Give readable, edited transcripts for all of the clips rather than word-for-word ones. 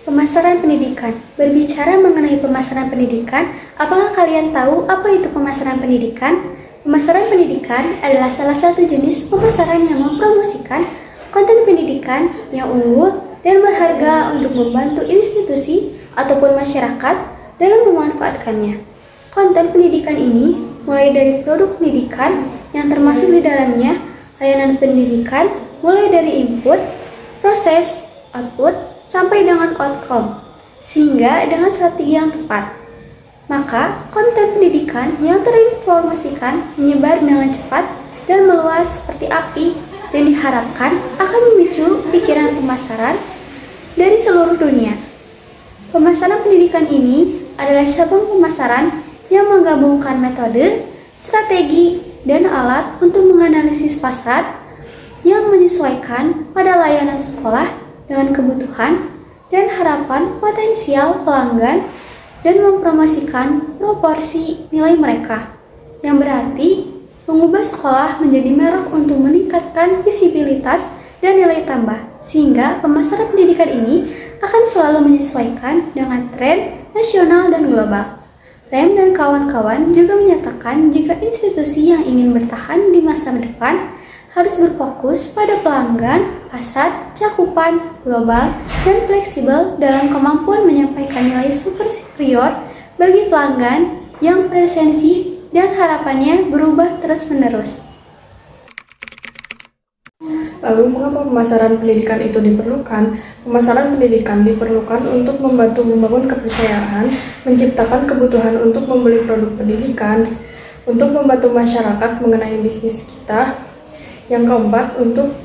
Pemasaran pendidikan. Berbicara mengenai pemasaran pendidikan, apakah kalian tahu apa itu pemasaran pendidikan? Pemasaran pendidikan adalah salah satu jenis pemasaran yang mempromosikan konten pendidikan yang unggul dan berharga untuk membantu institusi ataupun masyarakat dalam memanfaatkannya. Konten pendidikan ini mulai dari produk pendidikan yang termasuk di dalamnya layanan pendidikan, mulai dari input, proses, output, sampai dengan outcome, sehingga dengan strategi yang tepat. Maka, konten pendidikan yang terinformasikan menyebar dengan cepat dan meluas seperti api dan diharapkan akan memicu pikiran pemasaran dari seluruh dunia. Pemasaran pendidikan ini adalah cabang pemasaran yang menggabungkan metode, strategi, dan alat untuk menganalisis pasar yang menyesuaikan pada layanan sekolah dengan kebutuhan dan harapan potensial pelanggan dan mempromosikan proporsi nilai mereka, yang berarti mengubah sekolah menjadi merek untuk meningkatkan visibilitas dan nilai tambah, sehingga pemasaran pendidikan ini akan selalu menyesuaikan dengan tren nasional dan global. Lem dan kawan-kawan juga menyatakan jika institusi yang ingin bertahan di masa depan harus berfokus pada pelanggan, pasar, cakupan, global, dan fleksibel dalam kemampuan menyampaikan nilai super superior bagi pelanggan yang presensi dan harapannya berubah terus-menerus. Lalu, mengapa pemasaran pendidikan itu diperlukan? Pemasaran pendidikan diperlukan untuk membantu membangun kepercayaan, menciptakan kebutuhan untuk membeli produk pendidikan, untuk membantu masyarakat mengenai bisnis kita. Yang keempat, untuk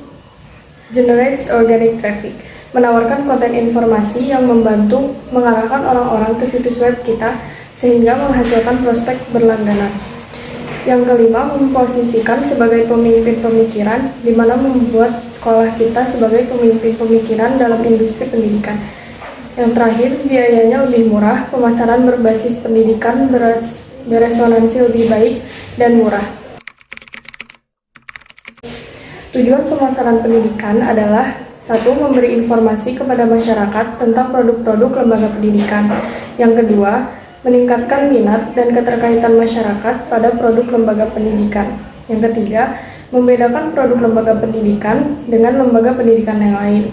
generate organic traffic, menawarkan konten informasi yang membantu mengarahkan orang-orang ke situs web kita sehingga menghasilkan prospek berlangganan. Yang kelima, memposisikan sebagai pemimpin pemikiran, di mana membuat sekolah kita sebagai pemimpin pemikiran dalam industri pendidikan. Yang terakhir, biayanya lebih murah, pemasaran berbasis pendidikan beresonansi lebih baik dan murah. Tujuan pemasaran pendidikan adalah 1. Memberi informasi kepada masyarakat tentang produk-produk lembaga pendidikan. Yang kedua, meningkatkan minat dan keterkaitan masyarakat pada produk lembaga pendidikan. Yang ketiga, membedakan produk lembaga pendidikan dengan lembaga pendidikan yang lain.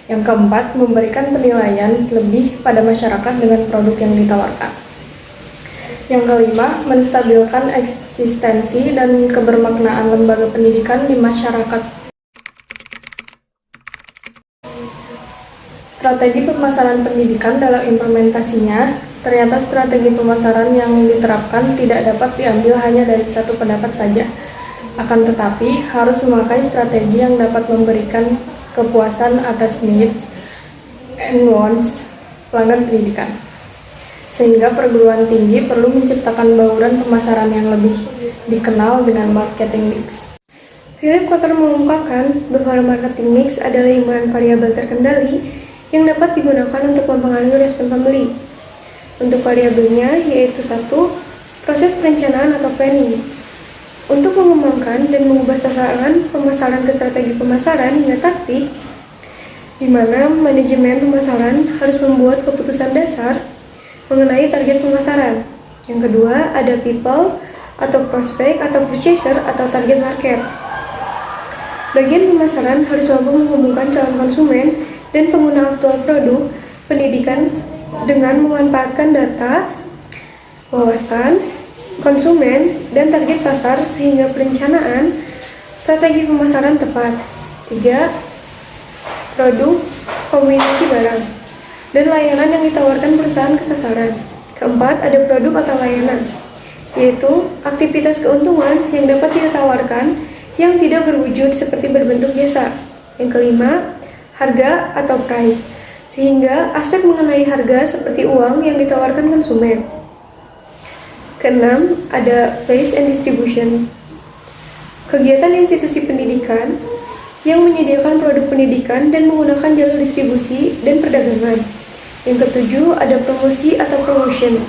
Yang keempat, memberikan penilaian lebih pada masyarakat dengan produk yang ditawarkan. Yang kelima, menstabilkan eksistensi dan kebermaknaan lembaga pendidikan di masyarakat. Strategi pemasaran pendidikan dalam implementasinya, ternyata strategi pemasaran yang diterapkan tidak dapat diambil hanya dari satu pendapat saja. Akan tetapi, harus memakai strategi yang dapat memberikan kepuasan atas needs and wants pelanggan pendidikan. Sehingga perguruan tinggi perlu menciptakan bauran pemasaran yang lebih dikenal dengan marketing mix. Philip Kotler mengungkapkan bahwa marketing mix adalah himpunan variabel terkendali yang dapat digunakan untuk mempengaruhi respon pembeli. Untuk variabelnya yaitu 1. Proses perencanaan atau planning. Untuk mengembangkan dan mengubah sasaran pemasaran ke strategi pemasaran hingga taktik, di mana manajemen pemasaran harus membuat keputusan dasar mengenai target pemasaran. Yang kedua, ada people atau prospect atau purchaser atau target market. Bagian pemasaran harus mampu menghubungkan calon konsumen dan pengguna aktual produk pendidikan dengan memanfaatkan data, wawasan, konsumen, dan target pasar sehingga perencanaan strategi pemasaran tepat. 3. Produk, kombinasi barang, dan layanan yang ditawarkan perusahaan ke sasaran. Keempat, ada produk atau layanan, yaitu aktivitas keuntungan yang dapat ditawarkan yang tidak berwujud seperti berbentuk jasa. Yang kelima, harga atau price, sehingga aspek mengenai harga seperti uang yang ditawarkan konsumen. Keenam, ada place and distribution, kegiatan institusi pendidikan yang menyediakan produk pendidikan dan menggunakan jalur distribusi dan perdagangan. Yang ketujuh, ada promosi atau promotion,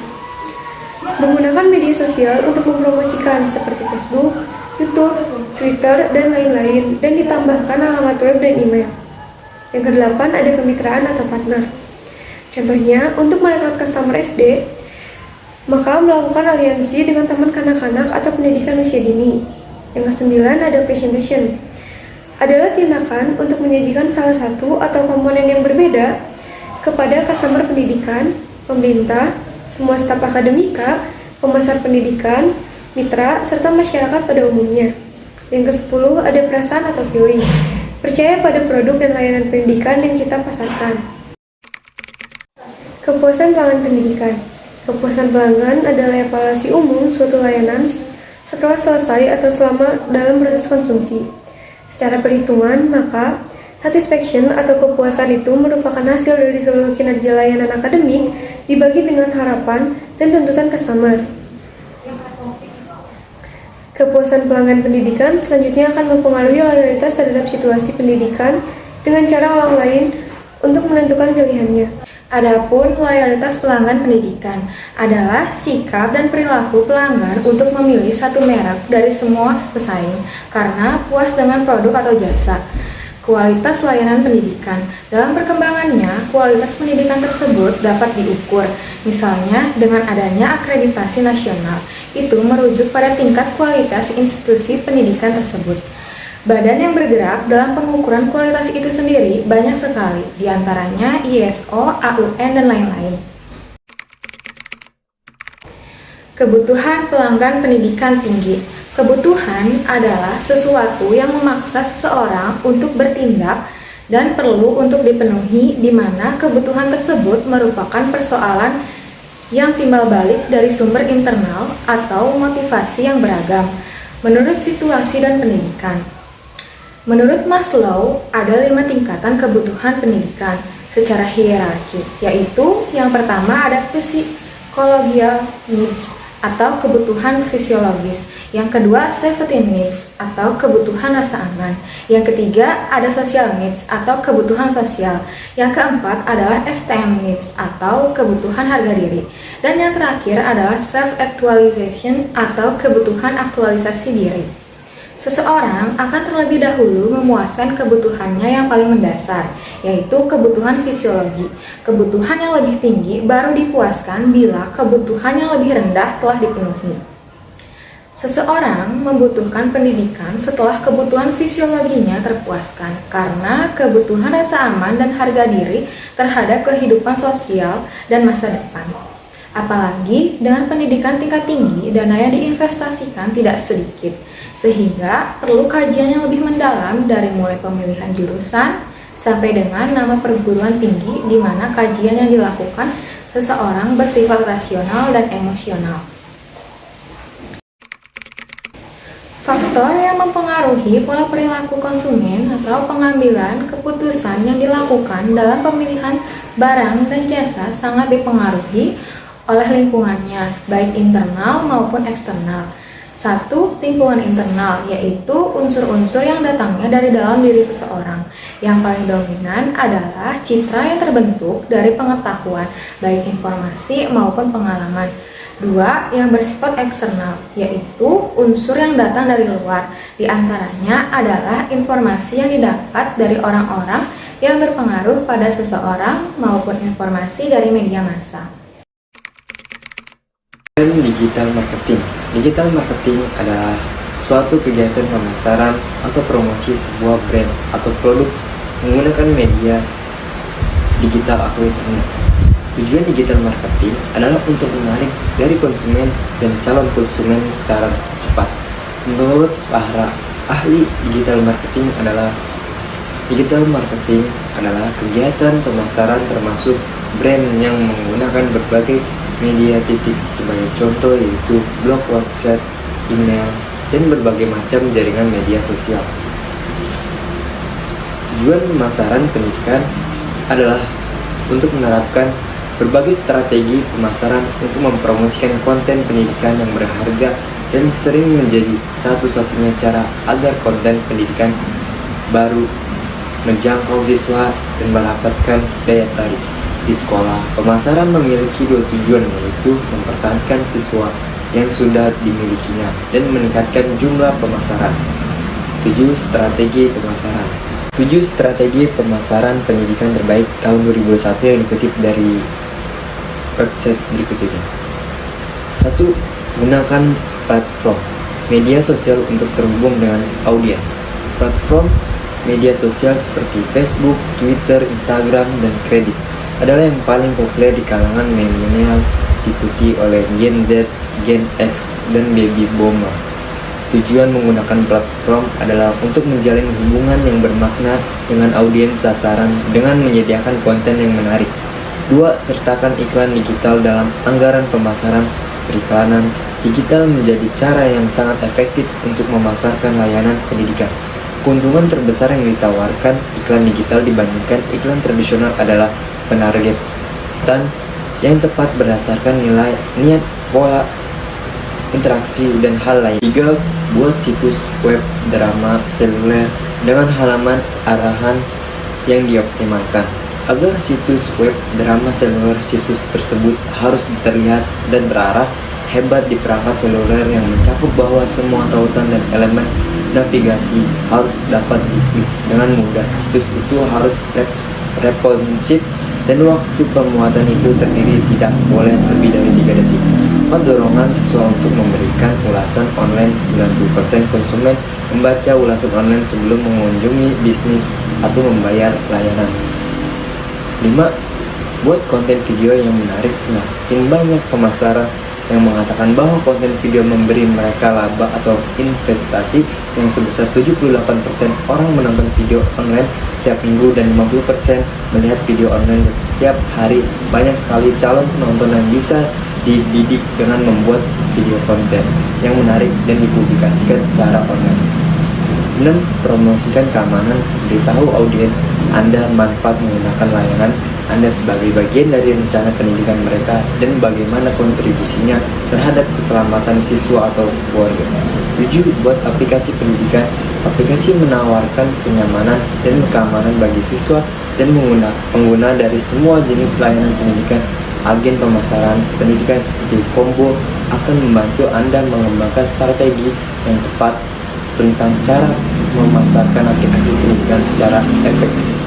menggunakan media sosial untuk mempromosikan seperti Facebook, YouTube, Twitter, dan lain-lain, dan ditambahkan alamat web dan email. Yang kedelapan, ada kemitraan atau partner, Contohnya, untuk merekrut customer SD, maka melakukan aliansi dengan taman kanak-kanak atau pendidikan usia dini. Yang kesembilan ada presentation. Adalah tindakan untuk menyajikan salah satu atau komponen yang berbeda kepada customer pendidikan, pemerintah, semua staf akademika, pemasar pendidikan, mitra, serta masyarakat pada umumnya. Yang ke-10 ada perasaan atau feeling. Percaya pada produk dan layanan pendidikan yang kita pasarkan. Kepuasan pelanggan pendidikan. Kepuasan pelanggan adalah evaluasi umum suatu layanan setelah selesai atau selama dalam proses konsumsi. Secara perhitungan, maka satisfaction atau kepuasan itu merupakan hasil dari seluruh kinerja layanan akademik dibagi dengan harapan dan tuntutan customer. Kepuasan pelanggan pendidikan selanjutnya akan mempengaruhi loyalitas terhadap situasi pendidikan dengan cara orang lain untuk menentukan pilihannya. Adapun loyalitas pelanggan pendidikan adalah sikap dan perilaku pelanggan untuk memilih satu merek dari semua pesaing karena puas dengan produk atau jasa. Kualitas layanan pendidikan. Dalam perkembangannya, kualitas pendidikan tersebut dapat diukur, misalnya dengan adanya akreditasi nasional. Itu merujuk pada tingkat kualitas institusi pendidikan tersebut. Badan yang bergerak dalam pengukuran kualitas itu sendiri banyak sekali, diantaranya ISO, AUN, dan lain-lain. Kebutuhan pelanggan pendidikan tinggi. Kebutuhan adalah sesuatu yang memaksa seseorang untuk bertindak dan perlu untuk dipenuhi, di mana kebutuhan tersebut merupakan persoalan yang timbal balik dari sumber internal atau motivasi yang beragam menurut situasi dan pendidikan. Menurut Maslow, ada 5 tingkatan kebutuhan pendidikan secara hierarki, yaitu yang pertama ada psychological needs atau kebutuhan fisiologis, yang kedua safety needs atau kebutuhan rasa aman, yang ketiga ada social needs atau kebutuhan sosial, yang keempat adalah esteem needs atau kebutuhan harga diri, dan yang terakhir adalah self-actualization atau kebutuhan aktualisasi diri. Seseorang akan terlebih dahulu memuaskan kebutuhannya yang paling mendasar, yaitu kebutuhan fisiologi. Kebutuhan yang lebih tinggi baru dipuaskan bila kebutuhan yang lebih rendah telah dipenuhi. Seseorang membutuhkan pendidikan setelah kebutuhan fisiologinya terpuaskan, karena kebutuhan rasa aman dan harga diri terhadap kehidupan sosial dan masa depan. Apalagi dengan pendidikan tingkat tinggi, dana yang diinvestasikan tidak sedikit, sehingga perlu kajian yang lebih mendalam dari mulai pemilihan jurusan sampai dengan nama perguruan tinggi, di mana kajian yang dilakukan seseorang bersifat rasional dan emosional. Faktor yang mempengaruhi pola perilaku konsumen atau pengambilan keputusan yang dilakukan dalam pemilihan barang dan jasa sangat dipengaruhi oleh lingkungannya, baik internal maupun eksternal. 1. Lingkungan internal, yaitu unsur-unsur yang datangnya dari dalam diri seseorang. Yang paling dominan adalah citra yang terbentuk dari pengetahuan, baik informasi maupun pengalaman. 2. Yang bersifat eksternal, yaitu unsur yang datang dari luar. Di antaranya adalah informasi yang didapat dari orang-orang yang berpengaruh pada seseorang maupun informasi dari media massa. Digital marketing. Digital marketing adalah suatu kegiatan pemasaran atau promosi sebuah brand atau produk menggunakan media digital atau internet. Tujuan digital marketing adalah untuk menarik dari konsumen dan calon konsumen secara cepat. Menurut para ahli digital marketing adalah kegiatan pemasaran termasuk brand yang menggunakan berbagai media titik, sebagai contoh yaitu blog, website, email, dan berbagai macam jaringan media sosial. Tujuan pemasaran pendidikan adalah untuk menerapkan berbagai strategi pemasaran untuk mempromosikan konten pendidikan yang berharga dan sering menjadi satu-satunya cara agar konten pendidikan baru menjangkau siswa dan mendapatkan daya tarik. Di sekolah, pemasaran memiliki 2 tujuan, yaitu mempertahankan siswa yang sudah dimilikinya dan meningkatkan jumlah pemasaran. 7. Strategi pemasaran. 7 strategi pemasaran pendidikan terbaik tahun 2021 yang dikutip dari website berikut ini. 1. Gunakan platform media sosial untuk terhubung dengan audiens. Platform media sosial seperti Facebook, Twitter, Instagram, dan Reddit adalah yang paling populer di kalangan milenial, diikuti oleh Gen Z, Gen X, dan Baby Boomer. Tujuan menggunakan platform adalah untuk menjalin hubungan yang bermakna dengan audiens sasaran dengan menyediakan konten yang menarik. 2. Sertakan iklan digital dalam anggaran pemasaran. Periklanan digital menjadi cara yang sangat efektif untuk memasarkan layanan pendidikan. Keuntungan terbesar yang ditawarkan iklan digital dibandingkan iklan tradisional adalah penargetan yang tepat berdasarkan nilai, niat, pola, interaksi, dan hal lain. 3. Buat situs web drama seluler dengan halaman arahan yang dioptimalkan. Agar situs web drama seluler situs tersebut harus terlihat dan terarah hebat di perangkat seluler yang mencakup bahwa semua tautan dan elemen navigasi harus dapat diklik dengan mudah. Situs itu harus responsif dan waktu pemuatan itu terdiri tidak boleh lebih dari 3 detik. 4. Dorongan siswa untuk memberikan ulasan online. 90% konsumen membaca ulasan online sebelum mengunjungi bisnis atau membayar layanan. 5. Buat konten video yang menarik. Semakin banyak pemasaran yang mengatakan bahwa konten video memberi mereka laba atau investasi yang sebesar 78% orang menonton video online setiap minggu dan 50% melihat video online setiap hari. Banyak sekali calon penonton yang bisa dibidik dengan membuat video konten yang menarik dan dipublikasikan secara online. 6. Promosikan keamanan. Beritahu audiens Anda manfaat menggunakan layanan Anda sebagai bagian dari rencana pendidikan mereka dan bagaimana kontribusinya terhadap keselamatan siswa atau keluarga. 7. Buat aplikasi pendidikan. Aplikasi menawarkan kenyamanan dan keamanan bagi siswa dan pengguna dari semua jenis layanan pendidikan. Agen pemasaran pendidikan seperti Combo akan membantu Anda mengembangkan strategi yang tepat tentang cara memasarkan aplikasi pendidikan secara efektif.